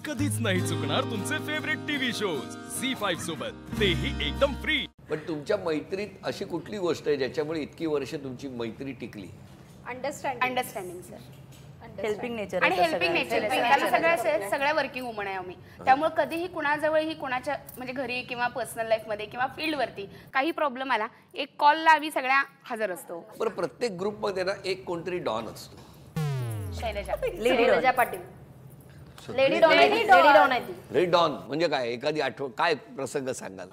कधीच नाही चुकणार तुमचे फेवरेट टीव्ही शोज झी5 सोबत, तेही एकदम फ्री। पण तुमच्या मैत्रीत अशी कुठली गोष्ट आहे ज्याच्यामुळे इतकी वर्ष तुमची मैत्री टिकली? अंडरस्टँडिंग सर, हेल्पिंग नेचर आणि हेल्पिंग नेचर त्याला सगळ्या वर्किंग वुमन आहे आम्ही, त्यामुळे कधीही कुणाजवळही कुणाच्या म्हणजे घरी किंवा पर्सनल लाईफ मध्ये किंवा फील्ड वरती काही प्रॉब्लेम आला, एक कॉलला आम्ही सगळ्या हजर असतो। बरं, प्रत्येक ग्रुप मध्ये ना एक कोणतरी डॉन असतो। शैलजा पाटील लेडी डॉन आहे ती। लेडी डॉन म्हणजे काय? एखादी काय प्रसंग सांगाल?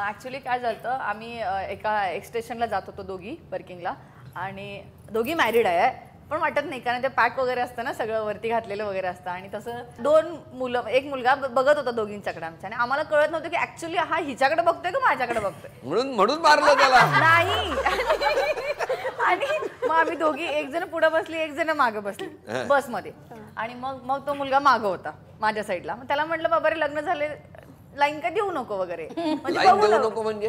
ऍक्च्युली काय झालं, आम्ही एका एक्सटेशनला जात होतो दोघी वर्किंगला, आणि दोघी मॅरिड आहे पण वाटत नाही, कारण ते पॅक वगैरे असतं ना, सगळं वरती घातलेलं वगैरे असतं, आणि तसं दोन मुलं एक मुलगा बघत होता दोघींच्याकडे आमच्या, आणि आम्हाला कळत नव्हतं की ऍक्च्युली हा हिच्याकडे बघतोय का माझ्याकडे बघतोय, म्हणून मारलं त्याला नाही। आणि मग आम्ही दोघी, एक जण पुढे बसली एक जण मागे बसली बसमध्ये, आणि मग तो मुलगा मागं होता माझ्या साईडला। मग त्याला म्हटलं, बाबा रे लग्न झाले, लाईन का देऊ नको वगैरे, लाईन देऊ नको म्हणजे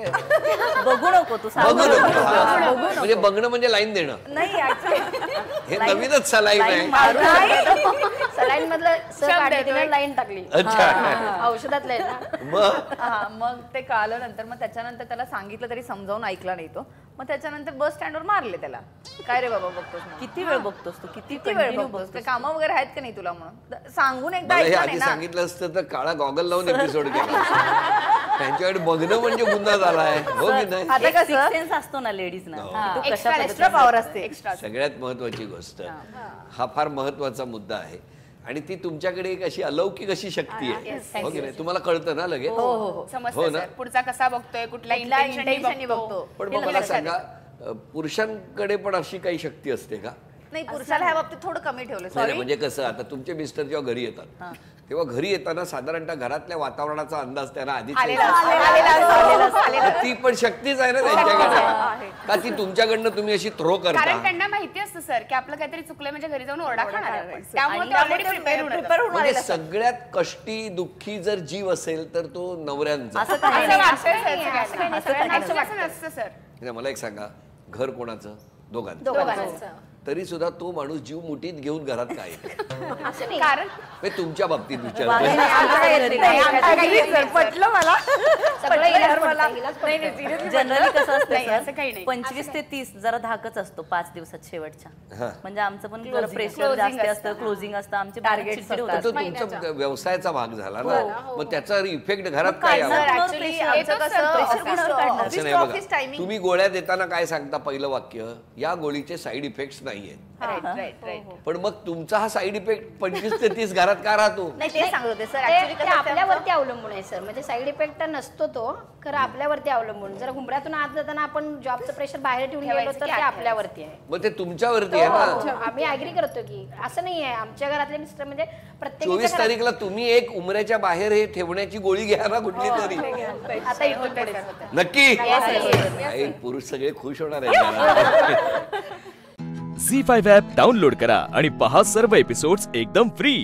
बघू नको तू, म्हणजे बघणं म्हणजे लाईन देणं नाही, हे नवीनच सलाईन आहे। सलाईन मधलं लाईन टाकली, अच्छा, औषधातलं मग ते कळालं नंतर, मग त्याच्यानंतर त्याला सांगितलं तरी समजावून ऐकला नाही तो, मग त्याच्यानंतर बस स्टँडवर मारले त्याला। काय रे बाबा बघतोस, किती वेळ बघतोस तू, किती वेळ बघतोस, कामं वगैरे आहेत का नाही तुला, म्हणून सांगून एकदा आधी सांगितलं असतं तर काळा गॉगल लावून एपिसोड केला। त्यांच्याकडे बघणं म्हणजे गुन्हा झालाय, हो की नाही? आता कसं सेन्स असतो ना लेडीजना, एक्स्ट्रा पॉवर असते। सगळ्यात महत्वाची गोष्ट, हा फार महत्वाचा मुद्दा आहे, आणि ती तुमच्याकडे एक अशी अलौकिक अशी शक्ती आहे, हो की नाही? तुम्हाला कळतं ना लगेच, हो ना, पुढचा कसा बघतोय, कुठला इंटेन्शननी बघतो। पण मग मला सांगा, पुरुषांकडे पण अशी काही शक्ती असते का? नाही, पुरुषाला ह्या बाबतीत थोडं कमी ठेवलं। म्हणजे कसं, आता तुमचे मिस्टर जेव्हा घरी येतात तेव्हा घरी येताना साधारणतः घरातल्या वातावरणाचा अंदाज त्यांना आधीच, ती पण शक्तीच आहे ना त्यांच्याकडे, का ती तुमच्याकडनं तुम्ही अशी थ्रो करता? कारण त्यांना माहिती असतं सर की आपलं काहीतरी चुकलं म्हणजे घरी जाऊन ओरडा खाणार आहे, त्यामुळे ते ऑलरेडी प्रिपेअर होऊन म्हणजे सगळ्यात कष्टी दुःखी जर जीव असेल तर तो नवऱ्यांचा। सर मला एक सांगा, घर कोणाचं? दोघांचं। तरी सुद्धा तो माणूस जीव मुठीत घेऊन घरात काय येतो? कारण तुमच्या बाबतीत विचार पटलं मला। जनरली कसं असतं, 25 ते 30 जरा धाकच असतो 5 दिवसात शेवटच्या, म्हणजे आमचं पण प्रेशर जास्त असतं, क्लोजिंग असतं, आमचे टार्गेट होतात। तो तुमचा व्यवसायाचा भाग झाला ना, मग त्याचा इफेक्ट घरात काय? तुम्ही गोळ्या देताना काय सांगता? पहिलं वाक्य, या गोळीचे साईड इफेक्ट्स नाहीये। पण मग तुमचा हा साईड इफेक्ट 25 ते 30 घरात का राहतो? नाही, ते सांगत होते सर, ते आपल्यावरती अवलंबून आहे सर, म्हणजे साईड इफेक्ट तर नसतो तो, खरं आपल्यावरती अवलंबून। जर घुमऱ्यातून आत जाताना आपण जॉबचं प्रेशर बाहेर ठेवून गेलो तर ते आपल्यावरती आहे। मग ते तुमच्यावरती आहे ना? आम्ही ऍग्री करतो की असं नाही आहे, आमच्या घरातले मिस्टर म्हणजे प्रत्येक 24 तारीखला तुम्ही एक उमऱ्याच्या बाहेर हे ठेवण्याची गोळी घ्या ना कुठली तरी, आता नक्की पुरुष सगळे खुश होणार आहेत। झी5 ॲप डाउनलोड करा आणि पहा सर्व एपिसोड्स एकदम फ्री।